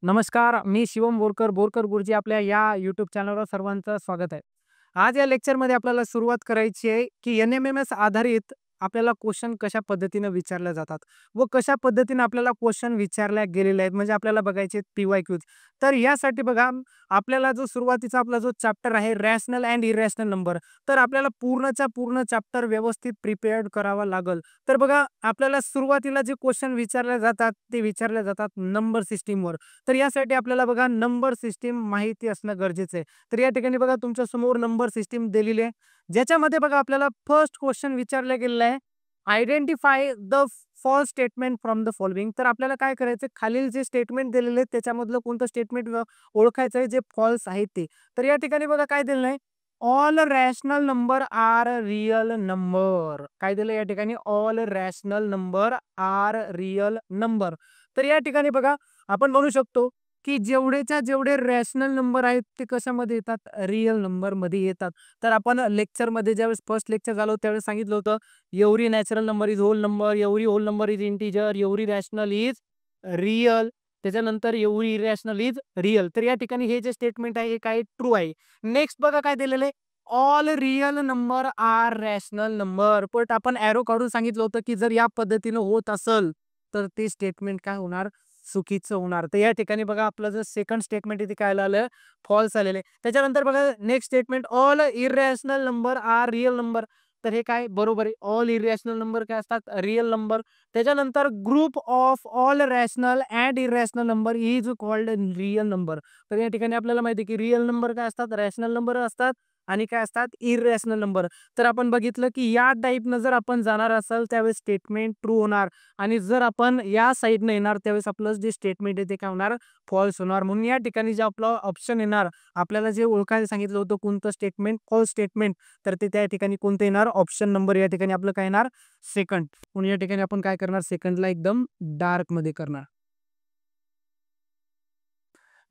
नमस्कार, मी शिवम बोरकर गुरुजी आपल्या या यूट्यूब चॅनलवर सर्वांचं स्वागत आहे. आज या लेक्चरमध्ये आपल्याला सुरुवात करायची आहे, की एन-एम-एम-एस आधारित आपल्याला क्वेश्चन कशा पद्धतीने विचारले जातात व कशा पद्धतीने आपल्याला क्वेश्चन विचारल्या गेलेले आहेत. म्हणजे आपल्याला बघायचे आहेत पी-वाय-क्यूज. तर यासाठी बघा, आपल्याला जो सुरुवातीचा आपला जो चॅप्टर आहे रॅशनल अँड इरॅशनल नंबर, तर आपल्याला पूर्णच्या पूर्ण चॅप्टर व्यवस्थित प्रिपेअर्ड करावा लागेल. तर बघा, आपल्याला सुरुवातीला जे क्वेश्चन विचारले जातात ते विचारले जातात नंबर सिस्टीमवर. तर यासाठी आपल्याला बघा नंबर सिस्टीम माहिती असणं गरजेचं आहे. तर या ठिकाणी बघा तुमच्या समोर नंबर सिस्टीम दिलेली आहे. ज्याच्यामध्ये बघा आपल्याला फर्स्ट क्वेश्चन विचारला गेलेला आहे, identify the false statement from the following. तर आपल्याला काय करायचं, खालील जे स्टेटमेंट दिलेले आहेत त्याच्यामधलं कोणतं स्टेटमेंट ओळखायचं आहे जे फॉल्स आहे ते. तर या ठिकाणी बघा काय दिलेलं आहे, all rational number are real number. काय दिलं या ठिकाणी, all rational number are real number. तर या ठिकाणी बघा आपण म्हणू शकतो की जेवढेच्या जेवढे रॅशनल नंबर आहेत ते कशामध्ये येतात, रिअल नंबर मध्ये येतात. तर आपण लेक्चरमध्ये ज्यावेळेस फर्स्ट लेक्चर झालं त्यावेळेस सांगितलं होतं, every natural number is whole number, every whole number is integer, every rational is real, त्याच्यानंतर एव्हरी इरॅशनल इज रिअल. तर या ठिकाणी हे जे स्टेटमेंट आहे हे काय ट्रू आहे. नेक्स्ट बघा काय दिलेलं आहे, all real number are rational number. पण आपण ॲरो काढून सांगितलं होतं की जर या पद्धतीनं होत असेल तर ते स्टेटमेंट काय होणार, चुकीचं होणार. तर या ठिकाणी बघा आपलं जर सेकंड स्टेटमेंट इथे काय आलं, फॉल्स आलेलं आहे. त्याच्यानंतर बघा next statement, all irrational number are real number. तर हे काय बरोबर आहे, ऑल इरॅशनल नंबर काय असतात, रिअल नंबर. त्याच्यानंतर group of all rational and irrational number is called real number. तर या ठिकाणी आपल्याला माहिती आहे की रिअल नंबर काय असतात, रॅशनल नंबर असतात आणि काय असतात, इरॅशनल नंबर. तर आपण बघितलं की या टाईपनं जर आपण जाणार असाल त्यावेळेस स्टेटमेंट ट्रू होणार आणि जर आपण या साईडनं येणार त्यावेळेस आपलं जे स्टेटमेंट आहे ते काय होणार, फॉल्स होणार. म्हणून या ठिकाणी जे आपलं ऑप्शन येणार, आपल्याला जे ओळखायला सांगितलं होतं कोणतं स्टेटमेंट, फॉल्स स्टेटमेंट, तर ते त्या ठिकाणी कोणतं येणार, ऑप्शन नंबर या ठिकाणी आपलं काय येणार, सेकंड. म्हणून या ठिकाणी आपण काय करणार, सेकंडला एकदम डार्क मध्ये करणार.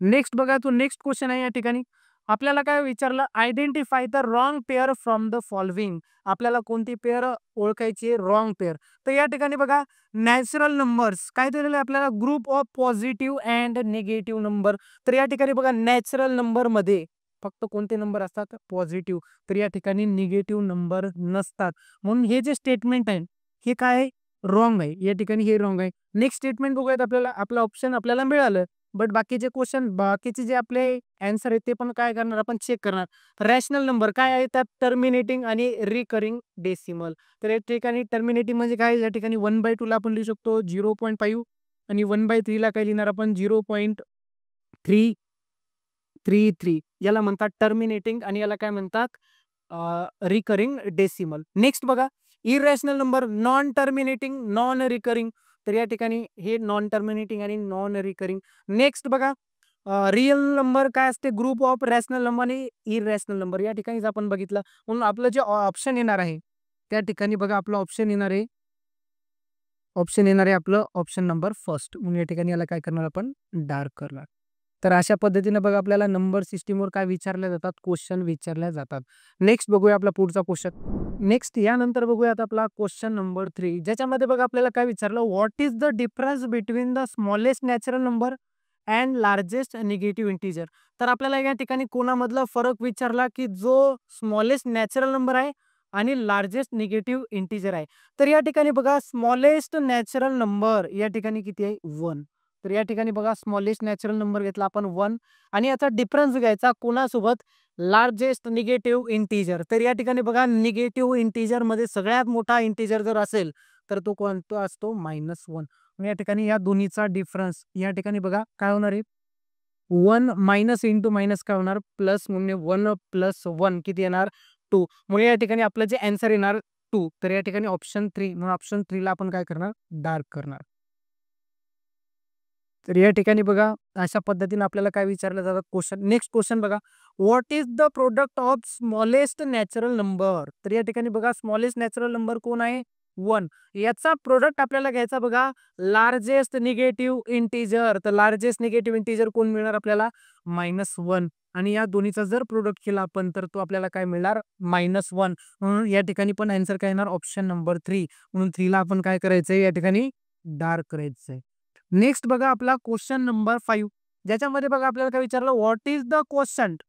नेक्स्ट बघा, तो नेक्स्ट क्वेश्चन आहे या ठिकाणी आपल्याला काय विचारलं, identify the wrong pair from the following. आपल्याला कोणती पेअर ओळखायची, रॉंग पेअर. तर या ठिकाणी बघा नॅचरल नंबर्स काय दिलेलं आहे आपल्याला, group of positive and negative number. तर या ठिकाणी बघा नॅचरल नंबर मध्ये फक्त कोणते नंबर असतात, पॉझिटिव्ह. तर या ठिकाणी निगेटिव्ह नंबर नसतात. म्हणून हे जे स्टेटमेंट आहे हे काय रॉंग आहे, या ठिकाणी हे रॉंग आहे. नेक्स्ट स्टेटमेंट बघूयात, आपल्याला आपलं ऑप्शन आपल्याला मिळालं. बट बाकीचे क्वेश्चन, बाकीचे जे आपले आन्सर आहेत ते पण काय करणार, आपण चेक करणार. रॅशनल नंबर काय आहे, त्यात टर्मिनेटिंग आणि रिकरिंग डेसिमल. तर या ठिकाणी टर्मिनेटिंग म्हणजे काय, या ठिकाणी 1/2 ला आपण लिहू शकतो 0.5 आणि 1/3 ला काय लिहिणार आपण 0.333. याला म्हणतात टर्मिनेटिंग आणि याला काय म्हणतात, रिकरिंग डेसिमल. नेक्स्ट बघा, irrational number non terminating non recurring. तर या ठिकाणी हे नॉन टर्मिनेटिंग आणि नॉन रिकरिंग. नेक्स्ट बघा, रिअल नंबर काय असते, ग्रुप ऑफ रॅशनल नंबर आणि इरॅशनल नंबर. या ठिकाणी आपण बघितलं. म्हणून आपलं जे ऑप्शन येणार आहे त्या ठिकाणी बघा आपलं ऑप्शन येणार आहे, ऑप्शन येणार आहे आपलं ऑप्शन नंबर फर्स्ट. म्हणून या ठिकाणी याला काय करणार, आपण डार्क करणार. तर अशा पद्धतीने बघा आपल्याला नंबर सिस्टीमवर काय विचारल्या जातात, क्वेश्चन विचारल्या जातात. नेक्स्ट बघूया आपला पुढचा क्वेश्चन. नेक्स्ट यानंतर बघूयात आपला क्वेश्चन नंबर 3, ज्याच्यामध्ये बघा आपल्याला काय विचारलं, what is the difference between the smallest natural number and largest negative integer. तर आपल्याला या ठिकाणी कोणामधला फरक विचारला, की जो स्मॉलेस्ट नॅचरल नंबर आहे आणि लार्जेस्ट निगेटिव्ह इंटिजर आहे. तर या ठिकाणी बघा स्मॉलेस्ट नॅचरल नंबर या ठिकाणी किती आहे, 1. तर या ठिकाणी बघा स्मॉलेस्ट नॅचरल नंबर घेतला आपण 1 आणि याचा डिफरन्स घ्यायचा कोणासोबत, लार्जेस्ट निगेटिव्ह इंटिजर. तर या ठिकाणी बघा निगेटिव्ह इंटिजर मध्ये सगळ्यात मोठा इंटिजर जर असेल तर तो कोणता असतो, -1. या ठिकाणी या दोन्हीचा डिफरन्स या ठिकाणी बघा काय होणार आहे, 1 मायनस इंटू मायनस काय होणार, प्लस. म्हणजे 1 + 1 किती येणार, 2. म्हणजे या ठिकाणी आपलं जे आन्सर येणार 2. तर या ठिकाणी ऑप्शन 3, म्हणून ऑप्शन 3 ला आपण काय करणार, डार्क करणार. तर या ठिकाणी बघा अशा पद्धतीने आपल्याला काय विचारलं जातं क्वेश्चन. नेक्स्ट क्वेश्चन बघा, what is the product of smallest natural number. तर या ठिकाणी बघा स्मॉलेस्ट नॅचरल नंबर कोण आहे, 1. याचा प्रोडक्ट आपल्याला घ्यायचा बघा, लार्जेस्ट निगेटिव्ह इंटिजर. तर लार्जेस्ट निगेटिव्ह इंटिजर कोण मिळणार आपल्याला, -1. आणि या दोन्हीचा जर प्रोडक्ट केला आपण तर तो आपल्याला काय मिळणार, -1. म्हणून या ठिकाणी पण आन्सर काय येणार, ऑप्शन नंबर 3. म्हणून 3 ला आपण काय करायचंय, या ठिकाणी डार्क करायचंय. नेक्स्ट बघा आपला क्वेश्चन नंबर 5. ज्याच्यामध्ये बघा आपल्याला काय विचारलं, व्हॉट इज द क्वोशंट,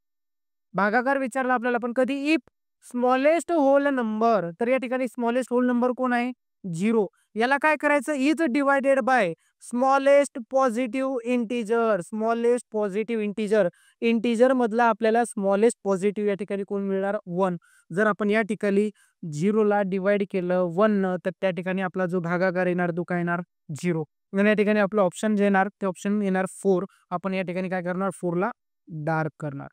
भागाकार विचारला आपल्याला. पण कधी इफ स्मॉलेस्ट होल नंबर, तर या ठिकाणी स्मॉलेस्ट होल नंबर कोण आहे, 0. याला काय करायचं, is divided by smallest positive integer. Smallest positive integer, integer मधला आपल्याला स्मॉलेस्ट पॉझिटिव्ह या ठिकाणी कोण मिळणार, 1. जर आपण या ठिकाणी 0 ला डिवाइड केलं 1 न, तर त्या ठिकाणी आपला जो भागाकार येणार तो काय येणार, 0. आणि या ठिकाणी आपलं ऑप्शन जे येणार ते ऑप्शन येणार 4. आपण या ठिकाणी काय करणार, 4 ला डार्क करणार.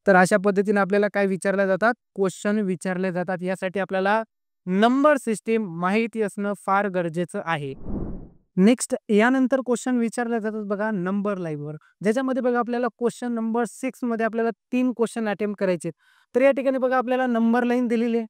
तर अशा पद्धतीने आपल्याला काय विचारल्या जातात, क्वेश्चन विचारले जातात. यासाठी आपल्याला नंबर सिस्टीम माहिती असणं फार गरजेचं आहे. नेक्स्ट यानंतर क्वेश्चन विचारले जातात बघा नंबर लाईनवर, ज्याच्यामध्ये बघा आपल्याला क्वेश्चन नंबर 6 मध्ये आपल्याला 3 क्वेश्चन अटेम्प्ट करायचे. तर या ठिकाणी बघा आपल्याला नंबर लाईन दिलेली आहे.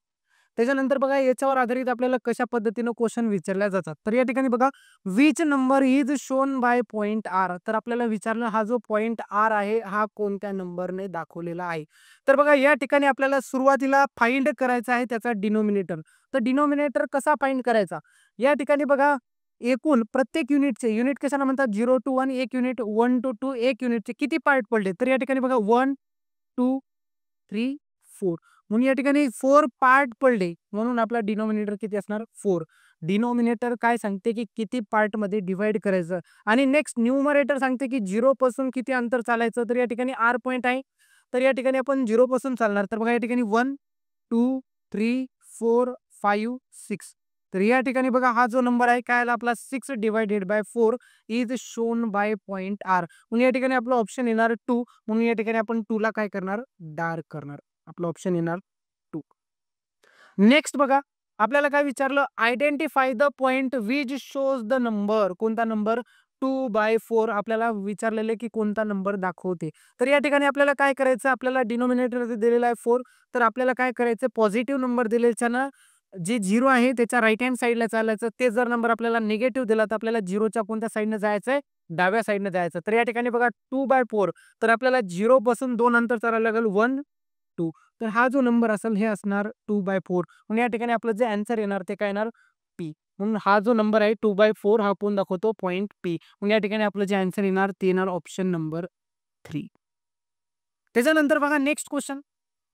त्याच्यानंतर बघा याच्यावर आधारित आपल्याला कशा पद्धतीनं क्वेश्चन विचारल्या जातात. तर या ठिकाणी बघा which number is shown by point R. तर आपल्याला विचारलं हा जो पॉइंट आर आहे हा कोणत्या नंबरने दाखवलेला आहे. तर बघा या ठिकाणी आपल्याला सुरुवातीला फाइंड करायचा आहे त्याचा डिनोमिनेटर. तर डिनोमिनेटर कसा फाइंड करायचा, या ठिकाणी बघा एकूण प्रत्येक युनिटचे, युनिट कशाला म्हणतात, 0 to 1 एक युनिट, 1 to 2 एक युनिटचे किती पार्ट पडले. तर या ठिकाणी बघा 1 2 3 4, म्हणून या ठिकाणी 4 पार्ट पडले, म्हणून आपला डिनोमिनेटर किती असणार, 4. डिनोमिनेटर काय सांगते की किती पार्ट मध्ये डिवाइड करायचं. आणि नेक्स्ट न्यूमरेटर सांगते की 0 पासून किती अंतर चालायचं. तर या ठिकाणी आर पॉइंट आहे, तर या ठिकाणी आपण 0 पासून चालणार. तर बघा या ठिकाणी 1 2 3 4 5 6. तर या ठिकाणी बघा हा जो नंबर आहे काय आला आपला, 6 divided by 4 is shown by point R. म्हणून या ठिकाणी आपलं ऑप्शन येणार 2. म्हणून या ठिकाणी आपण 2 ला काय करणार, डार्क करणार. आपलं ऑप्शन येणार 2. नेक्स्ट बघा आपल्याला काय विचारलं, identify the point which shows the number. कोणता नंबर, 2/4 आपल्याला विचारलेले की कोणता नंबर दाखवते. तर या ठिकाणी आपल्याला काय करायचं, आपल्याला डिनोमिनेटर दिलेला आहे 4. तर आपल्याला काय करायचं, पॉझिटिव्ह नंबर दिलेच्या ना जे 0 आहे त्याच्या राईट हँड साईडला चालायचं. ते जर नंबर आपल्याला निगेटिव्ह दिला तर आपल्याला 0च्या कोणत्या साईडने जायचंय, डाव्या साईडने जायचं. तर या ठिकाणी बघा 2/4, तर आपल्याला 0 पासून 2 अंतर चालायला लागेल, 1 2. तर हा जो नंबर असेल हे असणार 2/4. म्हणून या ठिकाणी आपलं जे आन्सर येणार ते काय येणार, पी. म्हणून हा जो नंबर आहे 2/4 हा कोण दाखवतो, पॉइंट पी. म्हणून या ठिकाणी आपलं जे आन्सर येणार ते येणार ऑप्शन नंबर 3. त्याच्यानंतर बघा next question,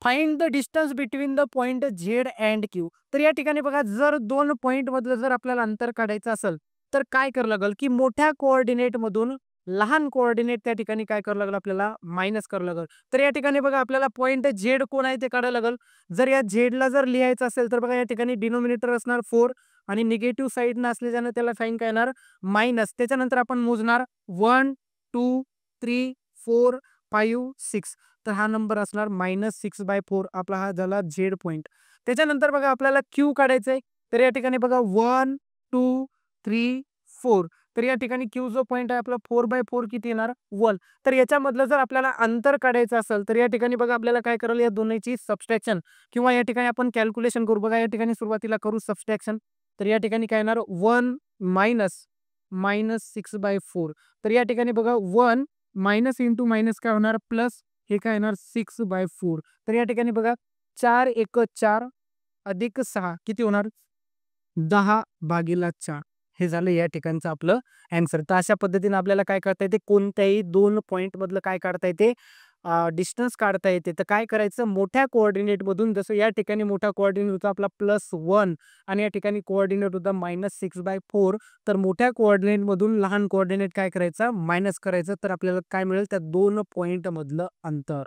find the distance between the point Z and Q. तर या ठिकाणी बघा जर 2 पॉइंट मधलं जर आपल्याला अंतर काढायचं असेल तर काय करावं लागेल की मोठ्या कोऑर्डिनेट मधून लहान कोऑर्डिनेट त्या ठिकाणी काय करावं लागेल, आपल्याला मायनस करावं लागेल. तर या ठिकाणी बघा आपल्याला पॉइंट झेड कोण आहे ते काढावं लागेल. जर या झेडला जर लिहायचं असेल तर बघा या ठिकाणी डिनोमिनेटर असणार 4 आणि निगेटिव्ह साईड नसल्याने त्याला साईन काय येणार, मायनस. त्याच्यानंतर आपण मोजणार 1 2 3 4 5 6. तर हा नंबर असणार -6/4. आपला हा झाला झेड पॉइंट. त्याच्यानंतर बघा आपल्याला क्यू काढायचं आहे. तर या ठिकाणी बघा 1 2 3 4. तर या ठिकाणी क्यू जो पॉइंट आहे आपला 4/4 किती येणार, 1. तर याच्यामधलं जर आपल्याला अंतर काढायचं असेल तर या ठिकाणी बघा आपल्याला काय करायला, या दोन्हीची सबस्ट्रॅक्शन किंवा या ठिकाणी आपण कॅल्क्युलेशन करू. बघा या ठिकाणी सुरुवातीला करू सबस्ट्रॅक्शन. तर या ठिकाणी काय येणार, 1 -6/4. तर या ठिकाणी बघा 1 मायनस इंटू मायनस काय होणार, प्लस हे काय येणार 6/4. तर या ठिकाणी बघा 4 1 4 अधिक 6 किती होणार, 10/4. हे झालं या ठिकाणचं आपलं आन्सर. तर अशा पद्धतीने आपल्याला काय करता येते, कोणत्याही 2 पॉइंट मधलं काय काढता येते, डिस्टन्स काढता येते. तर काय करायचं, मोठ्या कोऑर्डिनेट मधून, जसं या ठिकाणी मोठा कोऑर्डिनेट होता आपला +1 आणि या ठिकाणी कोऑर्डिनेट होता -6/4. तर मोठ्या कोऑर्डिनेट मधून लहान कोऑर्डिनेट काय करायचा, मायनस करायचं. तर आपल्याला काय मिळेल, त्या 2 पॉइंट मधलं अंतर.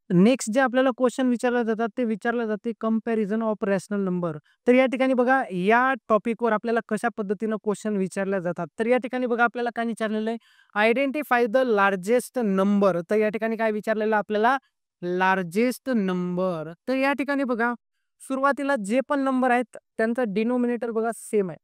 नेक्स्ट जे आपल्याला क्वेश्चन विचारले जातात ते विचारले जाते कंपॅरिझन ऑफ रॅशनल नंबर. तर या ठिकाणी बघा या टॉपिकवर आपल्याला कशा पद्धतीनं क्वेश्चन विचारले जातात. तर या ठिकाणी बघा आपल्याला काय विचारलेलं आहे, आयडेंटिफाय द लार्जेस्ट नंबर. तर या ठिकाणी काय विचारलेलं आपल्याला, लार्जेस्ट नंबर. तर या ठिकाणी बघा सुरुवातीला जे पण नंबर आहेत त्यांचा डिनोमिनेटर बघा सेम आहे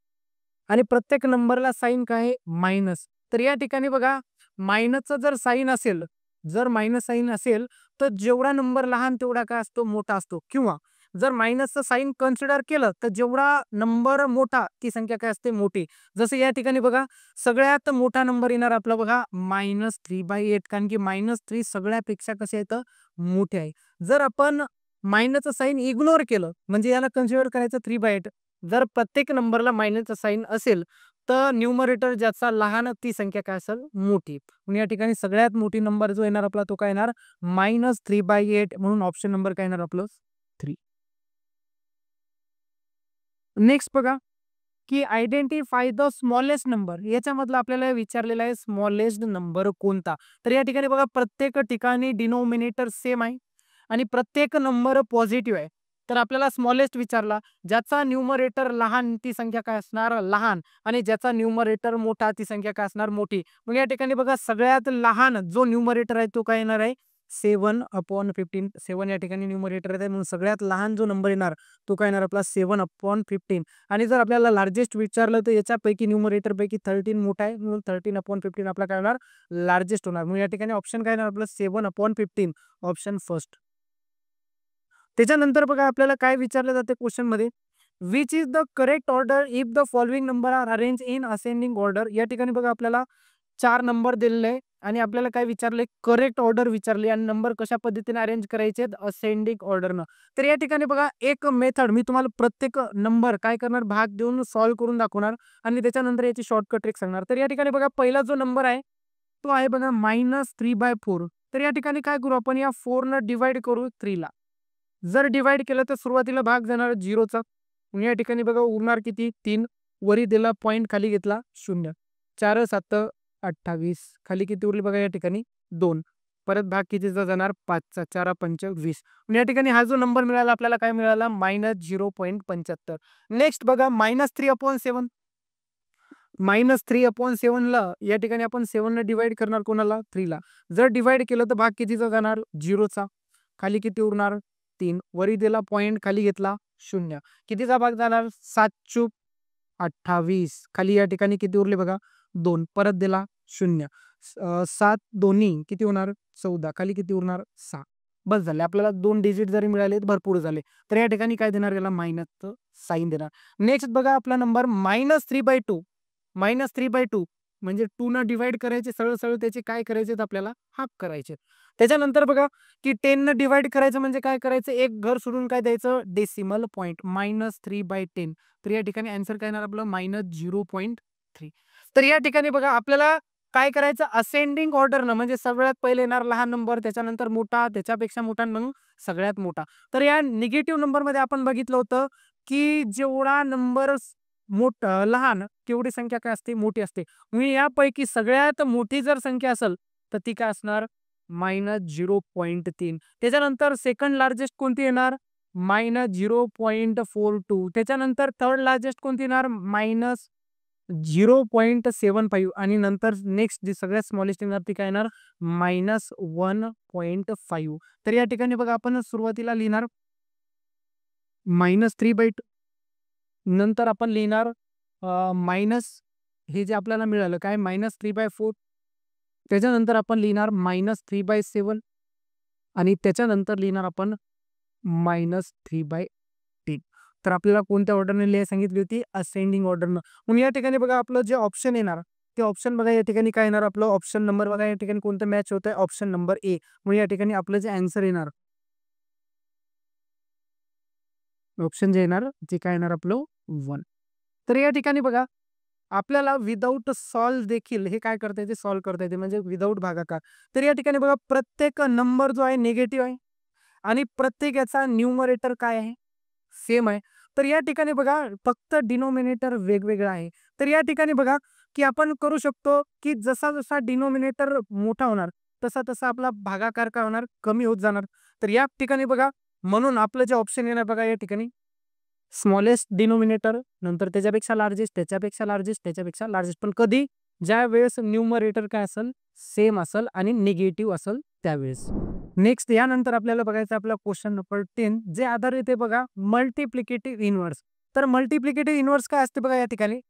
आणि प्रत्येक नंबरला साईन काय आहे, मायनस. तर या ठिकाणी बघा मायनसचं जर साईन असेल, जर मायनस साईन असेल तर जेवढा नंबर लहान तेवढा काय असतो, मोठा असतो. किंवा जर मायनसचं साईन कन्सिडर केलं तर जेवढा नंबर मोठा ती संख्या काय असते, मोठी. जसं या ठिकाणी बघा सगळ्यात मोठा नंबर येणार आपला बघा -3/8, कारण की -3 सगळ्यापेक्षा कसे आहेत, मोठे आहे. जर आपण मायनसचं साईन इग्नोर केलं म्हणजे याला कन्सिडर करायचं 3/8. जर प्रत्येक नंबरला मायनसचं साईन असेल तर न्यूमरेटर ज्याचा लहान ती संख्या काय असेल मोठी. म्हणून या ठिकाणी सगळ्यात मोठी नंबर जो येणार आपला तो काय येणार -3/8 म्हणून ऑप्शन नंबर काय येणार आपलं 3. नेक्स्ट बघा की आयडेंटिफाय द स्मॉलेस्ट नंबर याच्यामधलं आपल्याला विचारलेलं आहे स्मॉलेस्ट नंबर कोणता. तर या ठिकाणी बघा प्रत्येक ठिकाणी डिनोमिनेटर सेम आहे आणि प्रत्येक नंबर पॉझिटिव्ह आहे. तर आपल्याला स्मॉलेस्ट विचारला, ज्याचा न्यूमरेटर लहान ती संख्या काय असणार लहान आणि ज्याचा न्यूमरेटर मोठा ती संख्या काय असणार मोठी. मग या ठिकाणी बघा सगळ्यात लहान जो न्यूमरेटर आहे तो काय येणार आहे 7/15. 7 या ठिकाणी न्यूमरेटर आहे म्हणून सगळ्यात लहान जो नंबर येणार तो काय येणार आपला 7/15. आणि जर आपल्याला लार्जेस्ट विचारलं तर याच्यापैकी न्यूमरेटर पैकी 13 मोठा आहे म्हणून 13/15 आपला काय होणार लार्जेस्ट होणार. म्हणून या ठिकाणी ऑप्शन काय येणार आपलं 7/15 ऑप्शन फर्स्ट. त्याच्यानंतर बघा आपल्याला काय विचारलं जाते क्वेश्चन मध्ये which is the correct order if the following number are arrange in ascending order. या ठिकाणी बघा आपल्याला 4 नंबर दिलेले आहे आणि आपल्याला काय विचारले करेक्ट ऑर्डर विचारले आणि नंबर कशा पद्धतीने अरेंज करायचे असेंडिंग ऑर्डरनं. तर या ठिकाणी बघा एक मेथड मी तुम्हाला प्रत्येक नंबर काय करणार भाग देऊन सॉल्व्ह करून दाखवणार आणि त्याच्यानंतर याची शॉर्टकट ट्रिक सांगणार. तर या ठिकाणी बघा पहिला जो नंबर आहे तो आहे बघा -3/4. तर या ठिकाणी काय करू आपण या 4 न डिवाइड करू 3 ला. जर डिवाइड केलं तर सुरुवातीला भाग जाणार 0चा. या ठिकाणी बघा उरणार किती 3 वरी दिला पॉईंट खाली घेतला 0. 4 7 28 खाली किती उरली बघा या ठिकाणी 2. परत भाग कितीचा जाणार 5चा 4 5 20. या ठिकाणी हा जो नंबर मिळाला आपल्याला काय मिळाला -0.75. नेक्स्ट बघा -3/7. -3/7 ला या ठिकाणी आपण 7 न डिवाइड करणार कोणाला 3 ला. जर डिवाइड केलं तर भाग कितीचा जाणार 0चा. खाली किती उरणार 3 वरी दिला पॉईंट खाली घेतला 0. कितीचा भाग जाणार 7 चूक 28 खाली या ठिकाणी किती उरले बघा 2 परत दिला 0. 7 दोन्ही किती होणार 14 खाली किती उरणार 6. बस झाले आपल्याला 2 डिजिट जरी मिळाले तर भरपूर झाले. तर या ठिकाणी काय देणार याला मायनसचं साईन देणार. नेक्स्ट बघा आपला नंबर -3/2. -3/2 म्हणजे 2 न डिवाइड करायचे सरळ सरळ त्याचे काय करायचे आपल्याला हाफ करायचे. त्याच्यानंतर बघा की 10 न डिवाइड करायचं म्हणजे काय करायचं एक घर सोडून काय द्यायचं डेसिमल पॉईंट -3/10. तर या ठिकाणी आन्सर काय येणार आपलं -0.3. तर या ठिकाणी बघा आपल्याला काय करायचं असेंडिंग ऑर्डरनं म्हणजे सगळ्यात पहिले येणार लहान नंबर त्याच्यानंतर मोठा त्याच्यापेक्षा मोठा मग सगळ्यात मोठा. तर या निगेटिव्ह नंबर मध्ये आपण बघितलं होतं की जेवढा नंबर मोठा लहान तेवढी संख्या काय असते मोठी असते. म्हणजे यापैकी सगळ्यात मोठी जर संख्या असेल तर ती काय असणार -0.3. त्याच्यानंतर सेकंड लार्जेस्ट कोणती येणार -0.42. त्याच्यानंतर थर्ड लार्जेस्ट कोणती येणार -0.75 आणि नंतर नेक्स्ट जी सगळ्यात स्मॉलेस्ट येणार ती काय येणार -1.5. तर या ठिकाणी बघा आपण सुरुवातीला लिहिणार -3/2 नंतर आपण लिहिणार मायनस हे जे आपल्याला मिळालं काय -3/4. त्याच्यानंतर आपण लिहिणार -3/7 आणि त्याच्यानंतर लिहिणार आपण -3/10. तर आपल्याला कोणत्या ऑर्डरने लिहायला सांगितली होती असेंडिंग ऑर्डरनं. म्हणून या ठिकाणी बघा आपलं जे ऑप्शन येणार ते ऑप्शन बघा या ठिकाणी काय येणार आपलं ऑप्शन नंबर बघा या ठिकाणी कोणतं मॅच होत आहे ऑप्शन नंबर ए. म्हणून या ठिकाणी आपलं जे आन्सर येणार ऑप्शन जे येणार ते काय येणार आपलं 1. तर या ठिकाणी बघा आपल्याला विदाऊट सॉल्व देखील हे काय करता येते सॉल्व करता येते म्हणजे विदाऊट भागाकार. तर या ठिकाणी बघा प्रत्येक नंबर जो आहे निगेटिव्ह आहे आणि प्रत्येक याचा न्यूमरेटर काय आहे सेम आहे. तर या ठिकाणी बघा फक्त डिनोमिनेटर वेगवेगळा आहे. तर या ठिकाणी बघा की आपण करू शकतो की जसा जसा डिनोमिनेटर मोठा होणार तसा तसा आपला भागाकार काय होणार कमी होत जाणार. तर या ठिकाणी बघा म्हणून आपलं जे ऑप्शन येणार बघा या ठिकाणी स्मॉलेस्ट डिनोमिनेटर नंतर त्याच्यापेक्षा लार्जेस्ट त्याच्यापेक्षा लार्जेस्ट त्याच्यापेक्षा लार्जेस्ट पण कधी ज्या वेळेस न्यूमरेटर काय असेल सेम असेल आणि निगेटिव्ह असेल त्यावेळेस. नेक्स्ट यानंतर आपल्याला बघायचं आपला क्वेश्चन नंबर 10 जे आधारित आहे बघा मल्टिप्लिकेटिव्ह इनव्हर्स. तर मल्टिप्लिकेटिव्ह इनव्हर्स काय असते बघा या ठिकाणी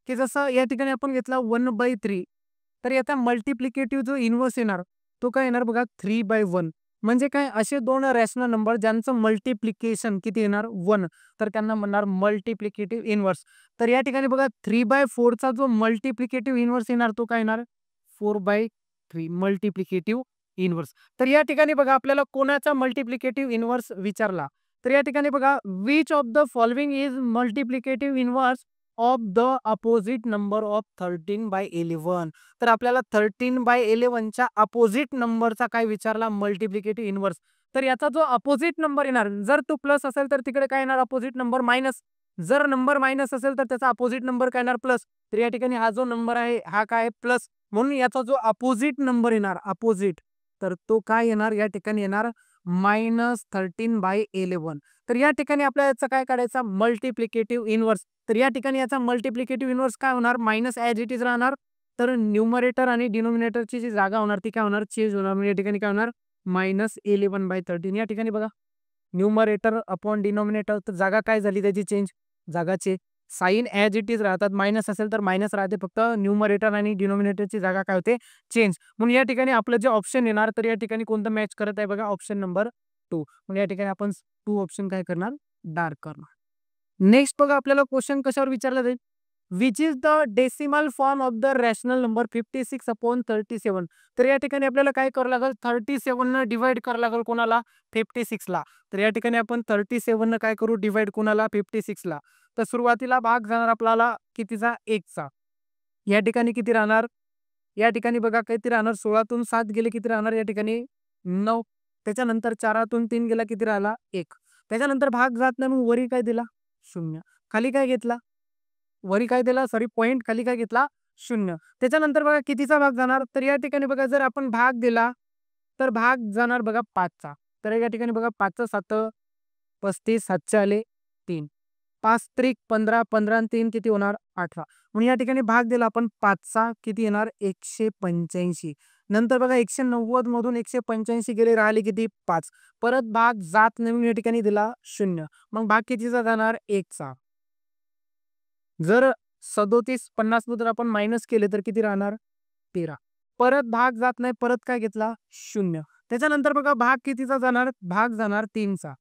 की जसं या ठिकाणी आपण घेतला 1/3 तर याचा मल्टिप्लिकेटिव्ह जो इनव्हर्स येणार तो काय येणार बघा 3/1. म्हणजे काय असे दोन रॅशनल नंबर ज्यांचं मल्टिप्लिकेशन किती येणार 1 तर त्यांना म्हणणार मल्टिप्लिकेटिव्ह इनव्हर्स. तर या ठिकाणी बघा 3/4चा जो मल्टिप्लिकेटिव्ह इनव्हर्स येणार तो काय येणार 4/3 मल्टिप्लिकेटिव्ह इनव्हर्स. तर या ठिकाणी बघा आपल्याला कोणाचा मल्टिप्लिकेटिव्ह इनव्हर्स विचारला तर या ठिकाणी बघा which of the following is multiplicative inverse of the opposite number of 13/11. तर आपल्याला 13/11च्या अपोजिट नंबरचा काय विचारला, मल्टिप्लिकेटिव्ह इनव्हर्स. तर याचा जो अपोजिट नंबर येणार, जर तो प्लस असेल तर तिकडे काय येणार, अपोजिट नंबर मायनस. जर नंबर मायनस असेल तर त्याचा अपोजिट नंबर काय येणार, प्लस. तर या ठिकाणी हा जो नंबर आहे हा काय आहे, प्लस. म्हणून याचा जो अपोजिट नंबर येणार, अपोजिट, तर तो काय येणार, या ठिकाणी येणार -13/11. तर या ठिकाणी आपल्याला याचा काय काढायचा, मल्टिप्लिकेटिव्ह इनव्हर्स. तर या ठिकाणी याचा मल्टिप्लिकेटिव्ह इनव्हर्स काय होणार, मायनस ॲज इट इज राहणार. तर न्यूमरेटर आणि डिनोमिनेटरची जी जागा होणार ती काय होणार, चेंज होणार. म्हणजे या ठिकाणी काय होणार, -11/13. या ठिकाणी बघा, न्यूमरेटर अपॉन डिनोमिनेटर, तर जागा काय झाली त्याची, चेंज. जागाचे साइन ॲज इट इज राहतात, मायनस असेल तर मायनस राहते, फक्त न्यूमरेटर आणि डिनोमिनेटरची जागा काय होते, चेंज. म्हणून या ठिकाणी आपलं जे ऑप्शन येणार, तर या ठिकाणी कोणतं मॅच करत आहे बघा, ऑप्शन नंबर 2. म्हणजे या ठिकाणी आपण 2 ऑप्शन काय करणार, डार्क करणार. नेक्स्ट बघा, आपल्याला क्वेश्चन कशावर विचारला जाईल, which is the decimal form of the rational number 56/37. तर या ठिकाणी आपल्याला काय करावं लागेल, 37 न डिवाइड करावं लागेल कोणाला, 56 ला. तर या ठिकाणी आपण 37 न काय करू, डिवाइड कोणाला, 56 ला. तर सुरुवातीला भाग जाणार आपल्याला कितीचा, 1 चा. या ठिकाणी किती राहणार, या ठिकाणी बघा किती राहणार, 16तून 7 गेले किती राहणार, या ठिकाणी 9. त्याच्यानंतर 4तून 3 गेला किती राहिला, 1. त्याच्यानंतर भाग जात नाही, मग वरी काय दिला, 0. खाली काय घेतला, वरी काय दिला, सॉरी पॉइंट खाली काय घेतला, 0. त्याच्यानंतर बघा कितीचा भाग जाणार, तर या ठिकाणी बघा जर आपण भाग दिला तर भाग जाणार बघा 5 चा. तर या ठिकाणी बघा 5 7 35, 7 आले 3, 5 त्रिक 15, 15 आणि 3 किती होणार, 18. म्हणून या ठिकाणी भाग दिला आपण 5 चा, किती येणार, 185. नंतर बघा 190 मधून 185 गेले, राहिले किती, 5. परत भाग जात नाही, म्हणून या ठिकाणी दिला 0. मग भाग कितीचा जाणार, 1 चा. जर 37 50 मधून आपण मायनस केले तर किती राहणार, 13. परत भाग जात नाही, परत काय घेतला, 0. त्याच्यानंतर बघा भाग कितीचा जाणार, भाग जाणार 3 चा.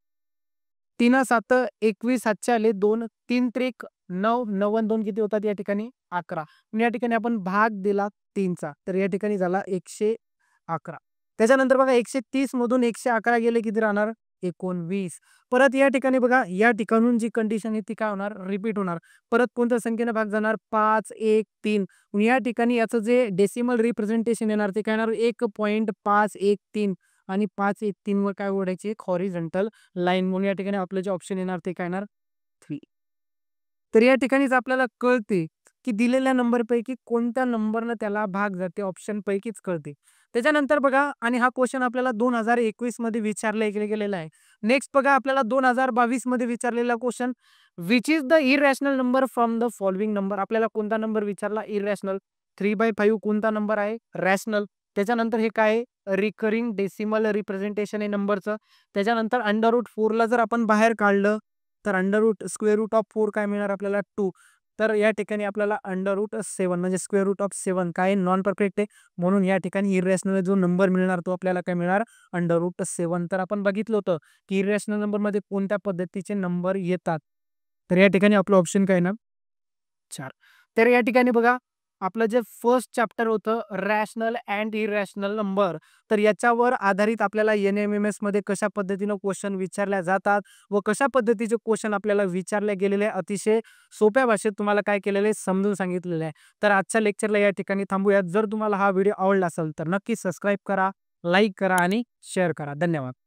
3 7 21, 7 आले 2, 3 त्रिक 9, 9 आणि 2 किती होतात या ठिकाणी, 11. या ठिकाणी आपण भाग दिला 3 चा, तर या ठिकाणी झाला 111. त्याच्यानंतर बघा 130 मधून 111 गेले किती राहणार, 19. परत या ठिकाणी बघा, या ठिकाणून जी कंडिशन आहे ती काय होणार, रिपीट होणार. परत कोणत्या संख्येने भाग जाणार, 5 1 3. या ठिकाणी याचं जे डेसिमल रिप्रेझेंटेशन येणार ते काय येणार, 1.513. आणि 5 1 3 वर काय ओढायची, एक हॉरिझॉन्टल लाईन. म्हणून या ठिकाणी आपलं जे ऑप्शन येणार ते काय येणार, 3. तर या ठिकाणीच आपल्याला कळते की दिलेल्या नंबरपैकी कोणत्या नंबरनं त्याला भाग जाते, ऑप्शन पैकीच कळते. त्याच्यानंतर बघा, आणि हा क्वेश्चन आपल्याला 2021 मध्ये विचारला गेलेला आहे. नेक्स्ट बघा, आपल्याला 2022 मध्ये विचारलेला question, which is the irrational number from the following number. आपल्याला कोणता नंबर विचारला, इरॅशनल. 3/5 कोणता नंबर आहे, रॅशनल. त्याच्यानंतर हे काय, रिकरिंग डेसिमल रिप्रेझेंटेशन आहे नंबरचं. त्याच्यानंतर √4 जर आपण बाहेर काढलं तर स्क्वेअर रूट ऑफ 4 काय मिळणार आपल्याला, 2. तर या ठिकाणी आपल्याला √7 म्हणजे स्क्वेअर रूट ऑफ 7 काय, नॉन परफेक्ट आहे. म्हणून या ठिकाणी इरॅशनल जो नंबर मिळणार तो आपल्याला काय मिळणार, √7. तर आपण बघितलं होतं की इरॅशनल नंबर मध्ये कोणत्या पद्धतीचे नंबर येतात. तर या ठिकाणी आपलं ऑप्शन काय ना, 4. तर या ठिकाणी बघा, आपलं जे फर्स्ट चॅप्टर होतं रॅशनल अँड इरॅशनल नंबर, तर याच्यावर आधारित आपल्याला NMMS मध्ये कशा पद्धतीनं क्वेश्चन विचारल्या जातात व कशा पद्धतीचे क्वेश्चन आपल्याला विचारले गेलेले अतिशय सोप्या भाषेत तुम्हाला काय केलेले आहे, समजून सांगितलेलं आहे. तर आजच्या लेक्चरला या ठिकाणी थांबूयात. जर तुम्हाला हा व्हिडिओ आवडला असेल तर नक्की सबस्क्राईब करा, लाईक करा आणि शेअर करा. धन्यवाद.